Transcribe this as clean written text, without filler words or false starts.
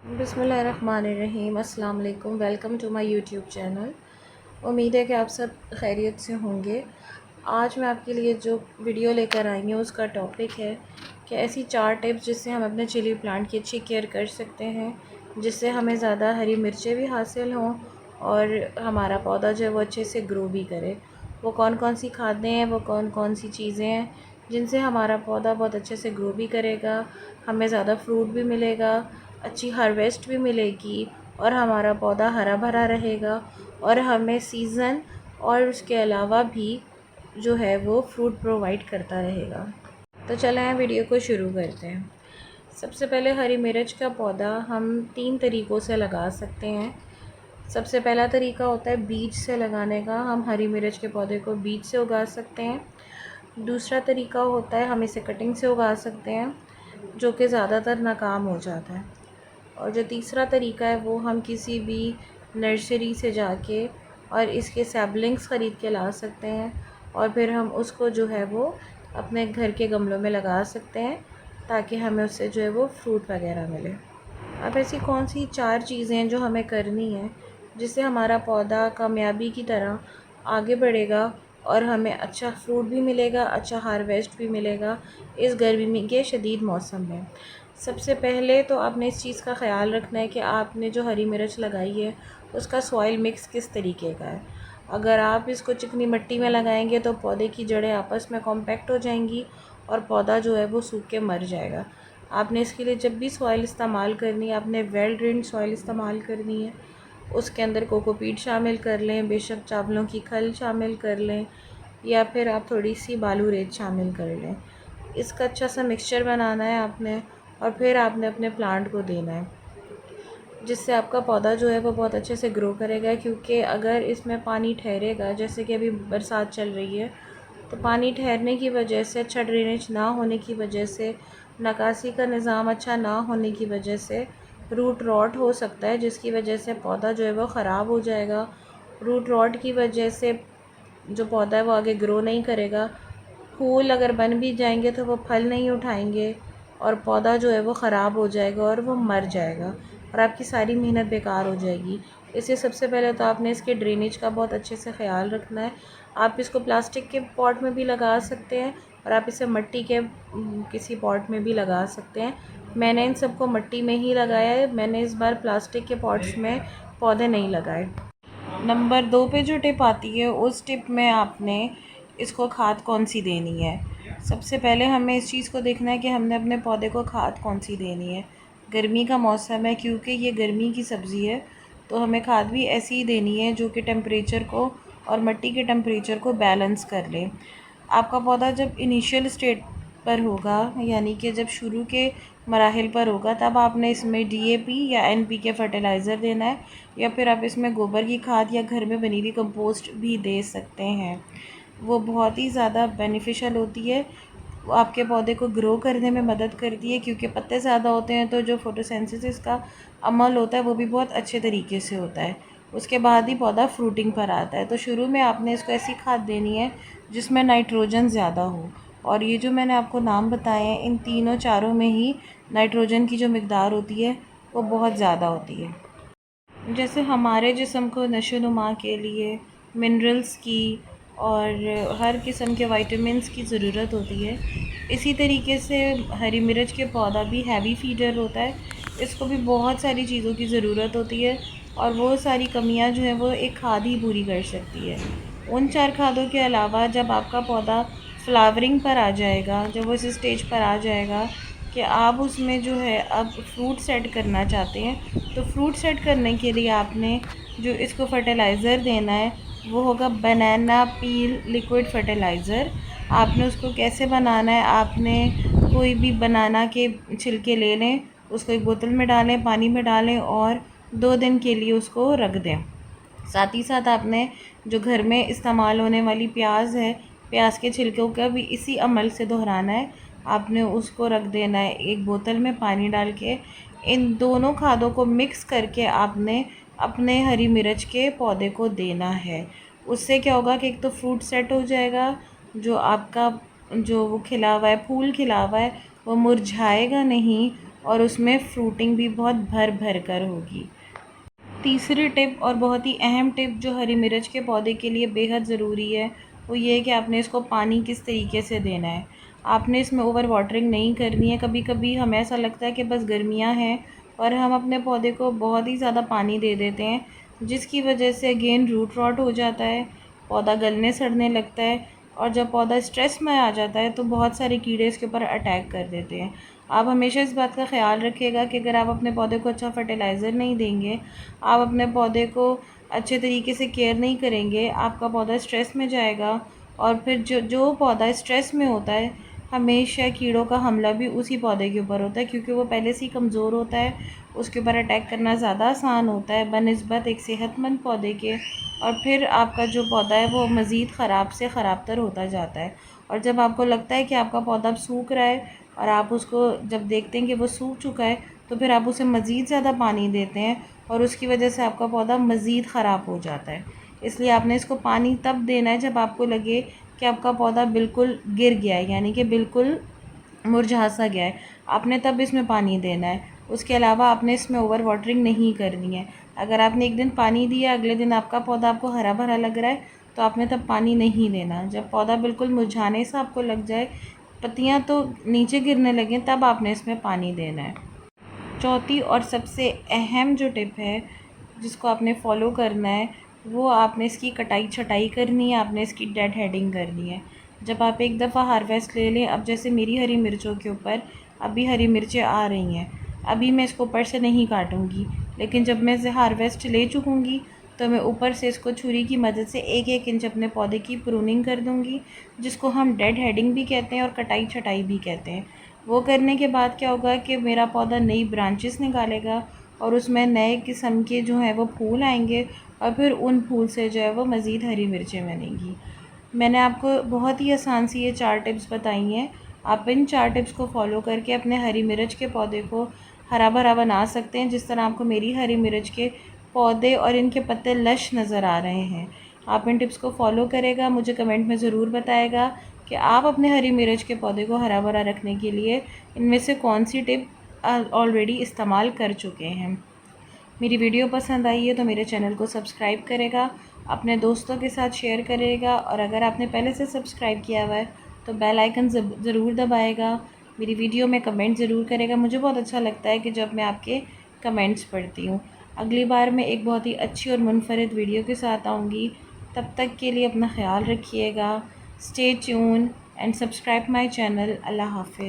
बिस्मिल्लाहिर्रहमानिर्रहीम। अस्सलाम वालेकुम। Welcome to my YouTube channel. उम्मीद है कि आप सब खैरियत से होंगे। आज मैं आपके लिए जो वीडियो लेकर आई हूँ उसका टॉपिक है कि ऐसी 4 टिप्स जिससे हम अपने चिली प्लांट की अच्छी केयर कर सकते हैं, जिससे हमें ज़्यादा हरी मिर्चें भी हासिल हों और हमारा पौधा जो है वो अच्छे से ग्रो भी करे। वो कौन कौन सी खादें हैं, वो कौन कौन सी चीज़ें हैं जिनसे हमारा पौधा बहुत अच्छे से ग्रो भी करेगा, हमें ज़्यादा फ्रूट भी मिलेगा, अच्छी हार्वेस्ट भी मिलेगी और हमारा पौधा हरा भरा रहेगा और हमें सीज़न और उसके अलावा भी जो है वो फ्रूट प्रोवाइड करता रहेगा। तो चलें वीडियो को शुरू करते हैं। सबसे पहले हरी मिर्च का पौधा हम 3 तरीक़ों से लगा सकते हैं। सबसे पहला तरीका होता है बीज से लगाने का। हम हरी मिर्च के पौधे को बीज से उगा सकते हैं। दूसरा तरीका होता है हम इसे कटिंग से उगा सकते हैं, जो कि ज़्यादातर नाकाम हो जाता है। और जो तीसरा तरीका है वो हम किसी भी नर्सरी से जाके और इसके सैपलिंग्स ख़रीद के ला सकते हैं और फिर हम उसको जो है वो अपने घर के गमलों में लगा सकते हैं ताकि हमें उससे जो है वो फ्रूट वगैरह मिले। अब ऐसी कौन सी 4 चीज़ें हैं जो हमें करनी है जिससे हमारा पौधा कामयाबी की तरह आगे बढ़ेगा और हमें अच्छा फ्रूट भी मिलेगा, अच्छा हार्वेस्ट भी मिलेगा इस गर्मी के शदीद मौसम में। सबसे पहले तो आपने इस चीज़ का ख़याल रखना है कि आपने जो हरी मिर्च लगाई है उसका सॉइल मिक्स किस तरीके का है। अगर आप इसको चिकनी मिट्टी में लगाएंगे तो पौधे की जड़ें आपस में कॉम्पैक्ट हो जाएंगी और पौधा जो है वो सूख के मर जाएगा। आपने इसके लिए जब भी सॉइल इस्तेमाल करनी है, आपने वेल ड्रेन्ड सॉइल इस्तेमाल करनी है। उसके अंदर कोकोपीट शामिल कर लें, बेशक चावलों की खल शामिल कर लें या फिर आप थोड़ी सी बालू रेत शामिल कर लें। इसका अच्छा सा मिक्सचर बनाना है आपने और फिर आपने अपने प्लांट को देना है, जिससे आपका पौधा जो है वो बहुत अच्छे से ग्रो करेगा। क्योंकि अगर इसमें पानी ठहरेगा, जैसे कि अभी बरसात चल रही है, तो पानी ठहरने की वजह से, अच्छा ड्रेनेज ना होने की वजह से, निकासी का निज़ाम अच्छा ना होने की वजह से रूट रॉट हो सकता है, जिसकी वजह से पौधा जो है वो ख़राब हो जाएगा। रूट रॉट की वजह से जो पौधा है वो आगे ग्रो नहीं करेगा। फूल अगर बन भी जाएंगे तो वो फल नहीं उठाएंगे और पौधा जो है वो ख़राब हो जाएगा और वो मर जाएगा और आपकी सारी मेहनत बेकार हो जाएगी। इसलिए सबसे पहले तो आपने इसके ड्रेनेज का बहुत अच्छे से ख़याल रखना है। आप इसको प्लास्टिक के पॉट में भी लगा सकते हैं और आप इसे मिट्टी के किसी पॉट में भी लगा सकते हैं। मैंने इन सबको मिट्टी में ही लगाया है, मैंने इस बार प्लास्टिक के पॉट्स में पौधे नहीं लगाए। नंबर 2 पे जो टिप आती है उस टिप में आपने इसको खाद कौन सी देनी है। सबसे पहले हमें इस चीज़ को देखना है कि हमने अपने पौधे को खाद कौन सी देनी है। गर्मी का मौसम है, क्योंकि ये गर्मी की सब्ज़ी है, तो हमें खाद भी ऐसी ही देनी है जो कि टेम्परेचर को और मिट्टी के टेम्परेचर को बैलेंस कर ले। आपका पौधा जब इनिशियल स्टेट पर होगा, यानी कि जब शुरू के मराहिल पर होगा, तब आपने इसमें डीएपी या एनपीके फर्टिलाइज़र देना है या फिर आप इसमें गोबर की खाद या घर में बनी हुई कंपोस्ट भी दे सकते हैं। वो बहुत ही ज़्यादा बेनिफिशियल होती है, वो आपके पौधे को ग्रो करने में मदद करती है, क्योंकि पत्ते ज़्यादा होते हैं तो जो फोटोसिंथेसिस का अमल होता है वो भी बहुत अच्छे तरीके से होता है। उसके बाद ही पौधा फ्रूटिंग पर आता है। तो शुरू में आपने इसको ऐसी खाद देनी है जिसमें नाइट्रोजन ज़्यादा हो, और ये जो मैंने आपको नाम बताए हैं इन तीनों चारों में ही नाइट्रोजन की जो मिकदार होती है वो बहुत ज़्यादा होती है। जैसे हमारे जिस्म को नशोनुमा के लिए मिनरल्स की और हर किस्म के विटामिन्स की ज़रूरत होती है, इसी तरीके से हरी मिर्च के पौधा भी हैवी फीडर होता है। इसको भी बहुत सारी चीज़ों की ज़रूरत होती है और वो सारी कमियां जो हैं वो एक खाद ही पूरी कर सकती है। उन 4 खादों के अलावा जब आपका पौधा फ्लावरिंग पर आ जाएगा, जब वो इस स्टेज पर आ जाएगा कि आप उसमें जो है अब फ्रूट सेट करना चाहते हैं, तो फ्रूट सेट करने के लिए आपने जो इसको फर्टिलाइज़र देना है वो होगा बनाना पील लिक्विड फर्टिलाइज़र। आपने उसको कैसे बनाना है, आपने कोई भी बनाना के छिलके ले लें, उसको एक बोतल में डालें, पानी में डालें और 2 दिन के लिए उसको रख दें। साथ ही साथ आपने जो घर में इस्तेमाल होने वाली प्याज है, प्याज के छिलकों का भी इसी अमल से दोहराना है। आपने उसको रख देना है एक बोतल में पानी डाल के। इन दोनों खादों को मिक्स करके आपने अपने हरी मिर्च के पौधे को देना है। उससे क्या होगा कि एक तो फ्रूट सेट हो जाएगा, जो आपका जो वो खिला हुआ है, फूल खिला हुआ है, वो मुरझाएगा नहीं और उसमें फ्रूटिंग भी बहुत भर भर कर होगी। तीसरी टिप और बहुत ही अहम टिप जो हरी मिर्च के पौधे के लिए बेहद ज़रूरी है, वो ये है कि आपने इसको पानी किस तरीके से देना है। आपने इसमें ओवर वाटरिंग नहीं करनी है। कभी कभी हमें ऐसा लगता है कि बस गर्मियाँ हैं और हम अपने पौधे को बहुत ही ज़्यादा पानी दे देते हैं, जिसकी वजह से अगेन रूट रॉट हो जाता है, पौधा गलने सड़ने लगता है, और जब पौधा स्ट्रेस में आ जाता है तो बहुत सारे कीड़े इसके ऊपर अटैक कर देते हैं। आप हमेशा इस बात का ख्याल रखिएगा कि अगर आप अपने पौधे को अच्छा फर्टिलाइज़र नहीं देंगे, आप अपने पौधे को अच्छे तरीके से केयर नहीं करेंगे, आपका पौधा स्ट्रेस में जाएगा, और फिर जो पौधा स्ट्रेस में होता है, हमेशा कीड़ों का हमला भी उसी पौधे के ऊपर होता है, क्योंकि वो पहले से ही कमज़ोर होता है, उसके ऊपर अटैक करना ज़्यादा आसान होता है बनिस्बत एक सेहतमंद पौधे के। और फिर आपका जो पौधा है वो मज़ीद ख़राब से ख़राब तर होता जाता है। और जब आपको लगता है कि आपका पौधा अब सूख रहा है और आप उसको जब देखते हैं कि वो सूख चुका है, तो फिर आप उसे मज़ीद ज़्यादा पानी देते हैं और उसकी वजह से आपका पौधा मज़ीद ख़राब हो जाता है। इसलिए आपने इसको पानी तब देना है जब आपको लगे कि आपका पौधा बिल्कुल गिर गया है, यानी कि बिल्कुल मुरझा सा गया है, आपने तब इसमें पानी देना है। उसके अलावा आपने इसमें ओवर वाटरिंग नहीं करनी है। अगर आपने एक दिन पानी दिया, अगले दिन आपका पौधा आपको हरा भरा लग रहा है, तो आपने तब पानी नहीं देना। जब पौधा बिल्कुल मुरझाने से आपको लग जाए, पत्तियाँ तो नीचे गिरने लगें, तब आपने इसमें पानी देना है। चौथी और सबसे अहम जो टिप है जिसको आपने फॉलो करना है, वो आपने इसकी कटाई छटाई करनी है, आपने इसकी डेड हेडिंग करनी है। जब आप एक दफ़ा हार्वेस्ट ले लें, अब जैसे मेरी हरी मिर्चों के ऊपर अभी हरी मिर्चें आ रही हैं, अभी मैं इसको ऊपर से नहीं काटूंगी, लेकिन जब मैं इसे हार्वेस्ट ले चुकूँगी तो मैं ऊपर से इसको छुरी की मदद से 1-1 इंच अपने पौधे की प्रूनिंग कर दूँगी, जिसको हम डेड हेडिंग भी कहते हैं और कटाई छटाई भी कहते हैं। वो करने के बाद क्या होगा कि मेरा पौधा नई ब्रांचेस निकालेगा और उसमें नए किस्म के जो हैं वो फूल आएंगे, और फिर उन फूल से जो है वो मज़ीद हरी मिर्चें बनेंगी। मैंने आपको बहुत ही आसान सी ये 4 टिप्स बताई हैं। आप इन 4 टिप्स को फॉलो करके अपने हरी मिर्च के पौधे को हरा भरा बना सकते हैं, जिस तरह आपको मेरी हरी मिर्च के पौधे और इनके पत्ते लश नज़र आ रहे हैं। आप इन टिप्स को फॉलो करेगा, मुझे कमेंट में ज़रूर बताएगा कि आप अपने हरी मिर्च के पौधे को हरा भरा रखने के लिए इनमें से कौन सी टिप ऑलरेडी इस्तेमाल कर चुके हैं। मेरी वीडियो पसंद आई है तो मेरे चैनल को सब्सक्राइब करेगा, अपने दोस्तों के साथ शेयर करेगा, और अगर आपने पहले से सब्सक्राइब किया हुआ है तो बेल आइकन ज़रूर दबाएगा। मेरी वीडियो में कमेंट ज़रूर करेगा, मुझे बहुत अच्छा लगता है कि जब मैं आपके कमेंट्स पढ़ती हूँ। अगली बार मैं एक बहुत ही अच्छी और मुनफरिद वीडियो के साथ आऊँगी। तब तक के लिए अपना ख्याल रखिएगा। Stay tune and subscribe my channel. अल्लाह हाफिज़।